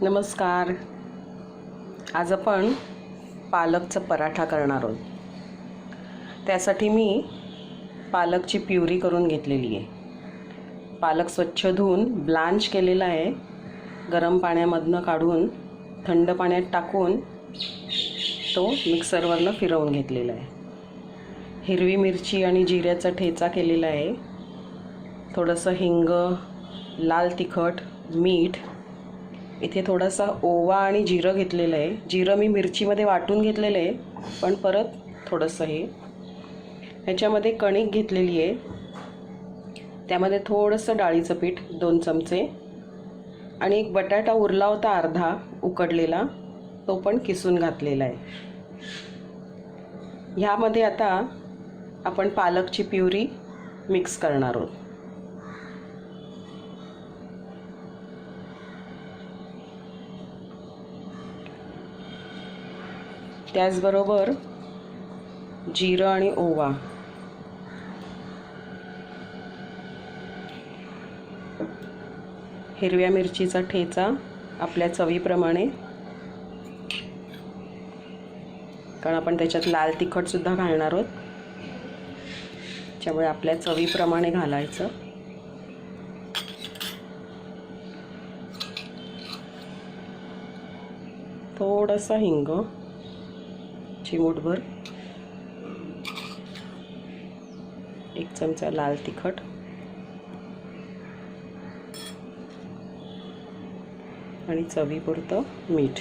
नमस्कार. आज आपण पालकचा पराठा करणार आहोत. त्यासाठी मी पालकची प्युरी करून घेतलेली आहे. पालक स्वच्छ धुवून ब्लांच केलेला आहे. गरम पाण्यामधनं काढून थंड पाण्यात टाकून तो मिक्सरवरनं फिरवून घेतलेला आहे. हिरवी मिरची आणि जिऱ्याचा ठेचा केलेला आहे. थोडंसं हिंग, लाल तिखट, मीठ. इथे थोडासा ओवा आणि जिरं घेतलेलं आहे. जिरं मी मिरचीमध्ये वाटून घेतलेलं आहे, पण परत थोडंसं ह्याच्यामध्ये कणिक घेतलेली आहे. त्यामध्ये थोडंसं डाळीचं पीठ 2 चमचे आणि एक बटाटा उरला होता अर्धा उकडलेला, तो पण किसून घातलेला आहे. ह्यामध्ये आता आपण पालकची प्युरी मिक्स करणार आहोत. त्याचबरोबर जिरं आणि ओवा, हिरव्या मिरचीचा ठेचा आपल्या चवीप्रमाणे, कारण आपण त्याच्यात लाल तिखट सुद्धा घालणार आहोत, त्यामुळे आपल्या चवीप्रमाणे घालायचं. थोडासा हिंग, चिमूटभर, 1 चमचा लाल तिखट आणि चवीपुरतं मीठ.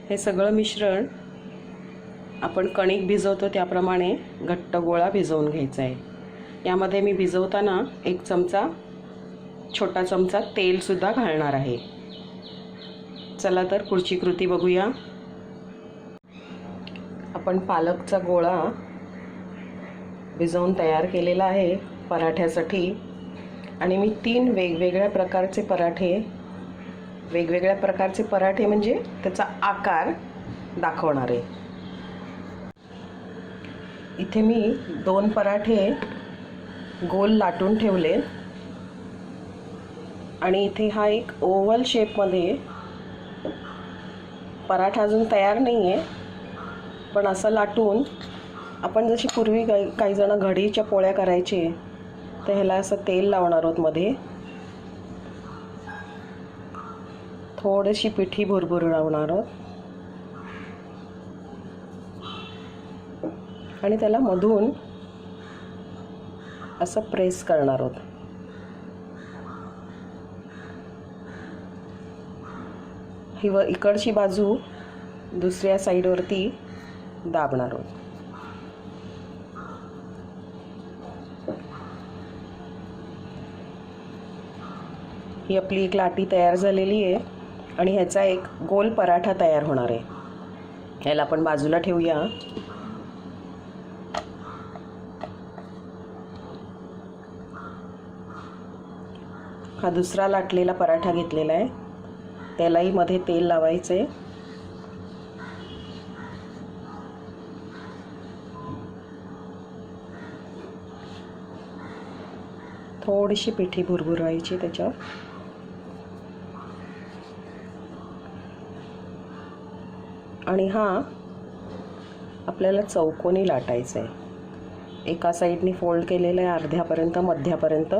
हे सगळं मिश्रण आपण कणिक भिजवतो त्याप्रमाणे घट्ट गोळा भिजवून घ्यायचा आहे. यामध्ये मी भिजवताना 1 छोटा चमचा तेलसुद्धा घालणार आहे. चला तर पुढची कृती बघूया. आपण पालकचा गोळा भिजवून तयार केलेला आहे पराठ्यासाठी. आणि मी 3 वेगवेगळ्या प्रकारचे पराठे म्हणजे त्याचा आकार दाखवणार आहे. इथे मी 2 पराठे गोल लाटून ठेवले आणि इथे हा एक ओव्हल शेपमध्ये पराठा अजून तयार नाही आहे, पण असं लाटून आपण जशी पूर्वी काही जण घडीच्या पोळ्या करायचे, तर ह्याला असं तेल लावणार आहोत. मध्ये थोडीशी पिठी भुरभुर लावणार आहोत आणि त्याला मधून असं प्रेस करणार आहोत. ही इकडची बाजू दुसऱ्या साईडवरती दाबणार आहोत. ही आपली एक लाटी तयार झालेली आहे आणि ह्याचा एक गोल पराठा तयार होणार आहे. ह्याला आपण बाजूला ठेवूया. हा दुसरा लाटलेला पराठा घेतलेला आहे, त्यालाही मध्ये तेल लावायचे. थोडीशी पिठी भुरभुरवायची त्याच्यावर. आणि हा आपल्याला चौकोनी लाटायचा आहे. एका साईडने फोल्ड केलेला आहे अर्ध्यापर्यंत, मध्यापर्यंत.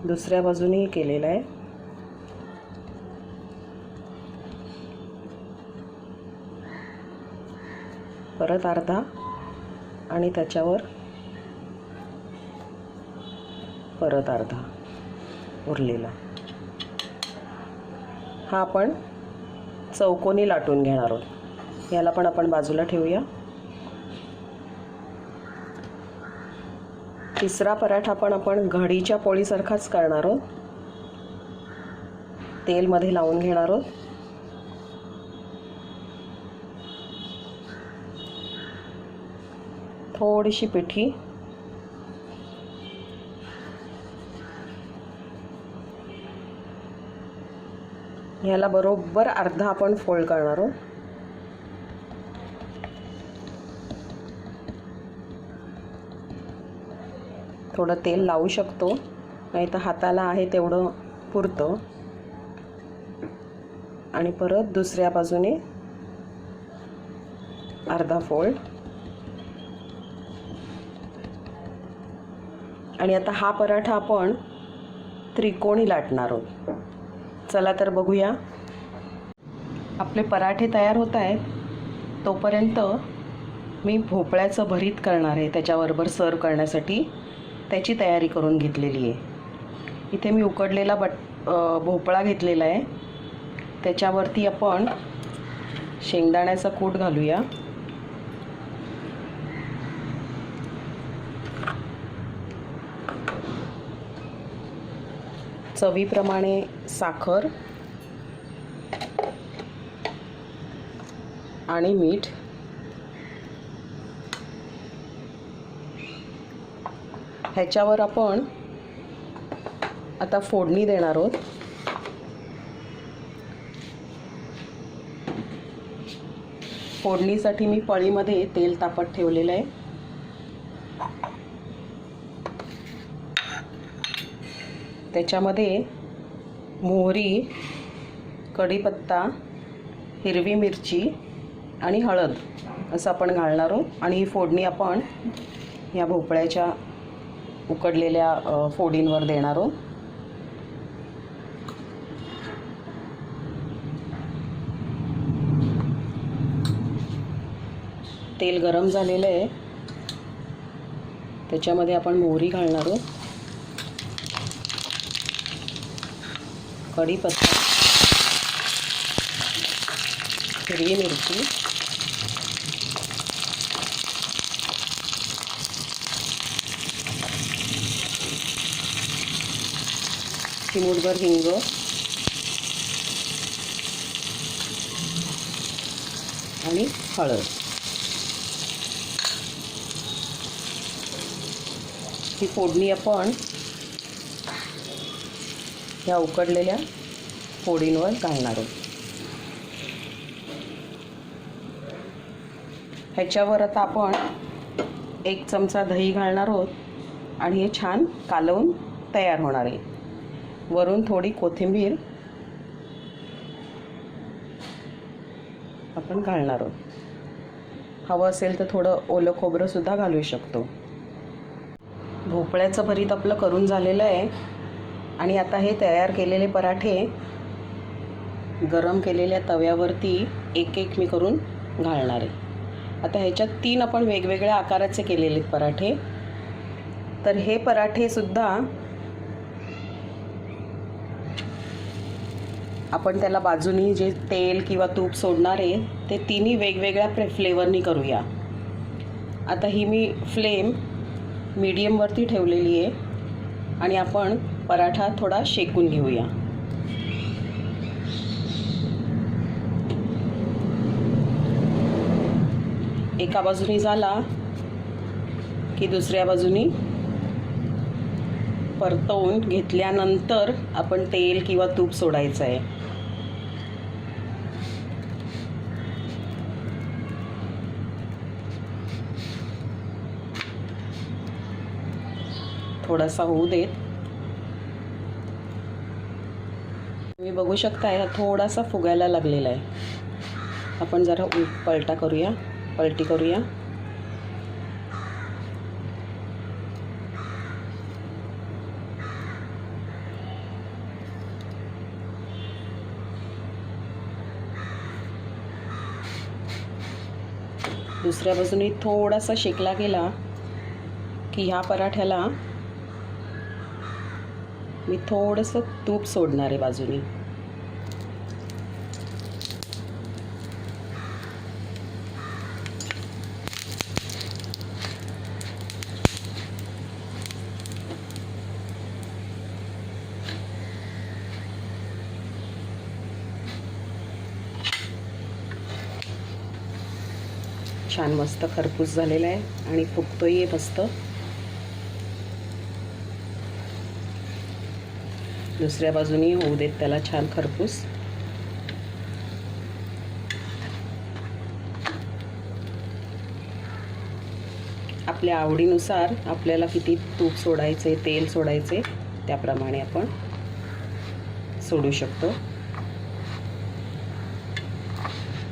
दुसऱ्या बाजूनेही केलेला आहे. परत अर्धा आणि त्याच्यावर परत अर्धा उरलेला. हा आपण चौकोनी लाटून घेणार आहोत. याला पण आपण बाजूला ठेवूया. तिसरा पराठा पण आपण घडीच्या पोळीसारखाच करणार आहोत. तेल मध्ये लावून घेणार आहोत. थोडीशी पिठी, ह्याला बरोबर अर्धा आपण फोल्ड करणार आहोत. थोडं तेल लावू शकतो, नाही तर हाताला आहे तेवढं पुरतं. आणि परत दुसऱ्या बाजूने अर्धा फोल्ड. आणि आता हा पराठा आपण त्रिकोणी लाटणार आहोत. चला तर बघूया. आपले पराठे तयार होत आहेत. तोपर्यंत मी भोपळ्याचं भरीत करणार आहे, त्याच्याबरोबर सर्व करण्यासाठी त्याची तयारी करून घेतलेली आहे. इथे मी उकडलेला भोपळा घेतलेला आहे. त्याच्यावरती आपण शेंगदाण्याचा कूट घालूया. चवीप्रमाणे साखर आणि मीठ. ह्याच्यावर आपण आता फोडणी देणार आहोत. फोडणीसाठी मी पळीमध्ये तेल तापत ठेवलेलं आहे. त्याच्यामध्ये मोहरी, कढीपत्ता, हिरवी मिरची आणि हळद असं आपण घालणार आहोत. आणि ही फोडणी आपण या भोपळ्याच्या उकडलेल्या फोडींवर देणार आहोत. तेल गरम झालेलं आहे. त्याच्यामध्ये आपण मोहरी घालणार आहोत, कढीपत्ता, हिरवी मिरची, चिमूटभर हिंग आणि हळद. ही फोडणी आपण ह्या उकडलेल्या फोडींवर घालणार आहोत. ह्याच्यावर आता आपण 1 चमचा दही घालणार आहोत आणि हे छान कालवून तयार होणार आहे. वरून थोडी कोथिंबीर आपण घालणार आहोत. हवं असेल तर थोडं ओलं खोबरं सुद्धा घालू शकतो. भोपळ्याचं भरीत आपलं करून झालेलं आहे. आणि आता हे तयार केलेले पराठे गरम केलेल्या तव्यावरती एक एक मी करून घालणार आहे. आता ह्याच्यात 3 आपण वेगवेगळ्या आकाराचे केलेले पराठे. तर हे पराठे सुद्धा आपण त्याला बाजूनी जे तेल किंवा तूप सोडणार आहे ते तिन्ही वेगवेगळ्या फ्लेवरनी करूया. आता ही मी फ्लेम मीडियमवरती ठेवलेली आहे आणि आपण पराठा थोडा शेकून घेऊया. एका बाजूनी झाला की दुसऱ्या बाजूनी परतवून घेतल्यानंतर आपण तेल किंवा तूप सोडायचं आहे. थोडासा होऊ देत. तुम्ही बघू शकता थोडासा फुगायला लागलेला आहे. आपण जरा पलटी करूया. दुसऱ्या बाजूने थोडासा शेकला गेला की ह्या पराठ्याला मी थोडंसं तूप सोडणार आहे बाजूनी. छान मस्त खरपूस झालेला आहे आणि फुगतोय मस्त. दुसऱ्या बाजूनी होऊ देत त्याला छान खरपूस. आपल्या आवडीनुसार आपल्याला किती तूप सोडायचे, तेल सोडायचे त्याप्रमाणे आपण सोडू शकतो.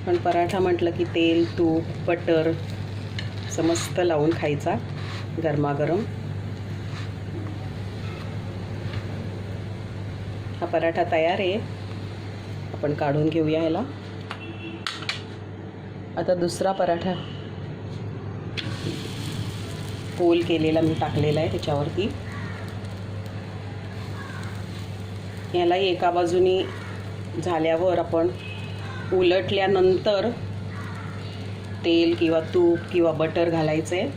पण पराठा म्हटलं की तेल, तूप, बटर मस्त लावून खायचा गरमागरम. हा पराठा तयार आहे. आपण काढून घेऊया ह्याला. आता दुसरा पराठा गोल केलेला मी टाकलेला आहे त्याच्यावरती. यालाही एका बाजूनी झाल्यावर आपण उलटल्यानंतर तेल किंवा तूप किंवा बटर घालायचे.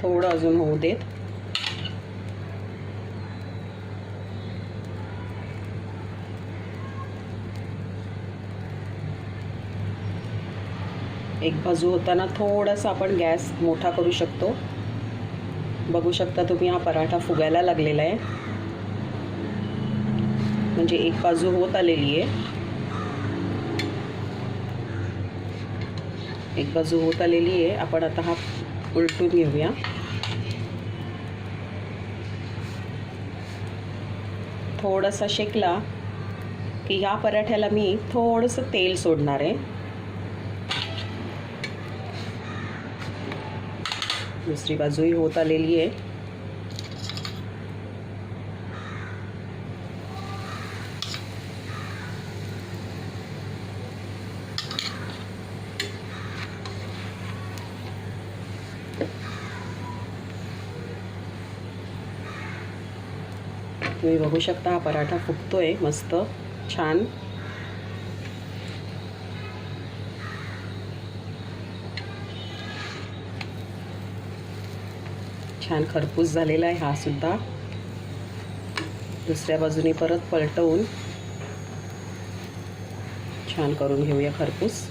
थोडं अजून होऊ देत. एक बाजू होताना थोडासा आपण गॅस मोठा करू शकतो. बघू शकता तुम्ही हा पराठा फुगायला लागलेला आहे, म्हणजे एक बाजू होत आलेली आहे. एक बाजू होत आलेली आहे. आपण आता हा उलटून घेऊया. थोडासा शेकला की ह्या पराठ्याला मी थोडंसं तेल सोडणार आहे. दुसरी बाजूही होत आलेली आहे. तुम्ही बघू शकता हा पराठा फुगतोय मस्त छान. छान खरपूस झालेला आहे हा सुद्धा. दुसऱ्या बाजूने परत पलटवून छान करून घेऊया खरपूस.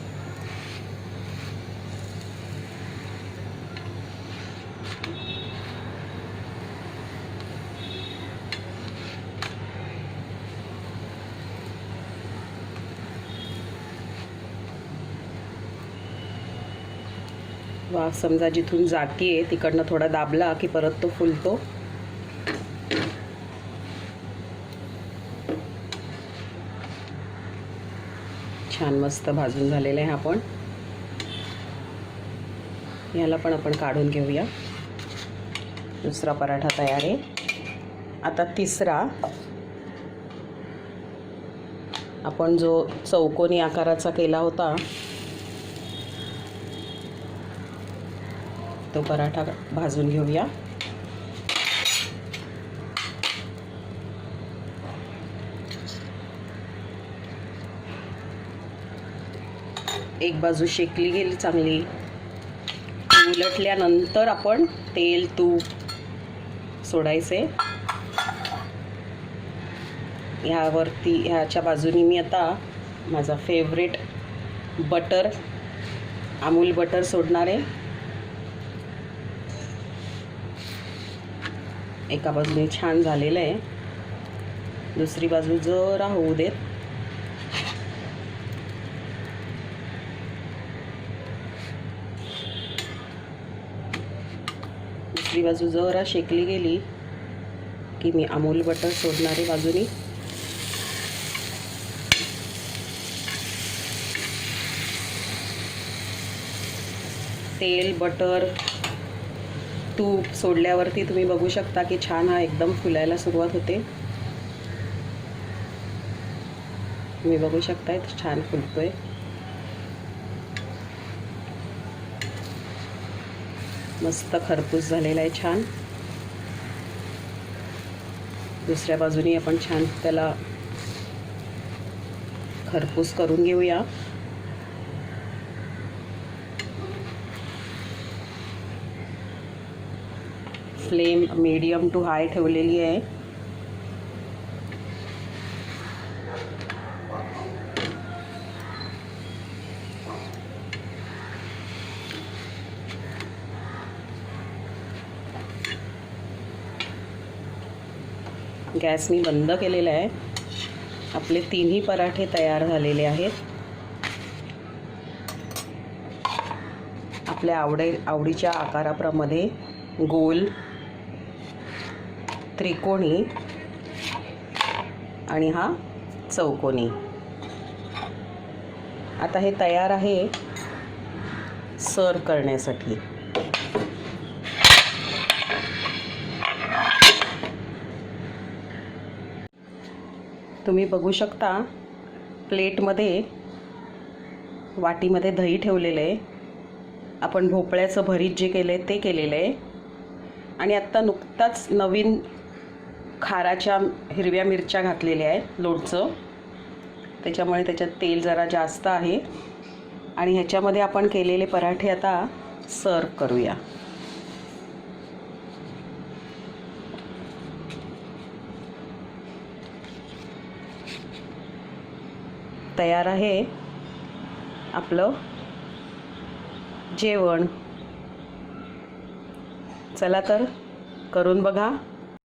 वाफ समजा जिथून जातीये तिकडनं थोडा दाबला की परत तो फुलतो. छान मस्त भाजून झालेला आहे हा पण. याला पण आपण काढून घेऊया. दुसरा पराठा तयार आहे. आता तिसरा आपण जो चौकोनी आकाराचा केला होता तो पराठा भाजून घेऊया. एक बाजू शेकली गेली चांगली. उलटल्यानंतर आपण तेल तूप सोडायचे. ह्यावरती ह्याच्या बाजूनी मी आता माझा फेवरेट बटर, अमूल बटर सोडणार आहे. एका बाजूने छान झालेलं आहे. दुसरी बाजू जरा होऊ देत. दुसरी बाजू जरा शेकली गेली की मी अमूल बटर सोडणार आहे बाजूनी. तेल बटर तूप सोडल्यावरती तुम्ही बघू शकता की छान हा एकदम फुलायला सुरुवात होते. तुम्ही बघू शकताय छान फुलतोय. मस्त खरपूस झालेला आहे छान. दुसऱ्या बाजूने आपण छान त्याला खरपूस करून घेऊया. फ्लेम मीडियम टू हाय ठेवलेली आहे. गॅस मी बंद केलेला आहे. आपले तिन्ही पराठे तयार झालेले आहेत. आपल्या आवडीच्या आकाराप्रमाणे गोल, त्रिकोणी आणि हा चौकोनी. आता हे तयार आहे सर्व करण्यासाठी. तुम्ही बघू शकता प्लेटमध्ये, वाटीमध्ये दही ठेवलेलं आहे. आपण भोपळ्याचं भरीत जे केलं आहे ते केलेलं आहे. आणि आत्ता नुकताच नवीन खाराच्या हिरव्या मिरच्या घातलेल्या आहेत, लोणचं. त्याच्यामुळे त्याच्यात तेल जरा जास्त आहे. आणि ह्याच्यामध्ये आपण केलेले पराठे आता सर्व करूया. तयार आहे आपलं जेवण. चला तर करून बघा.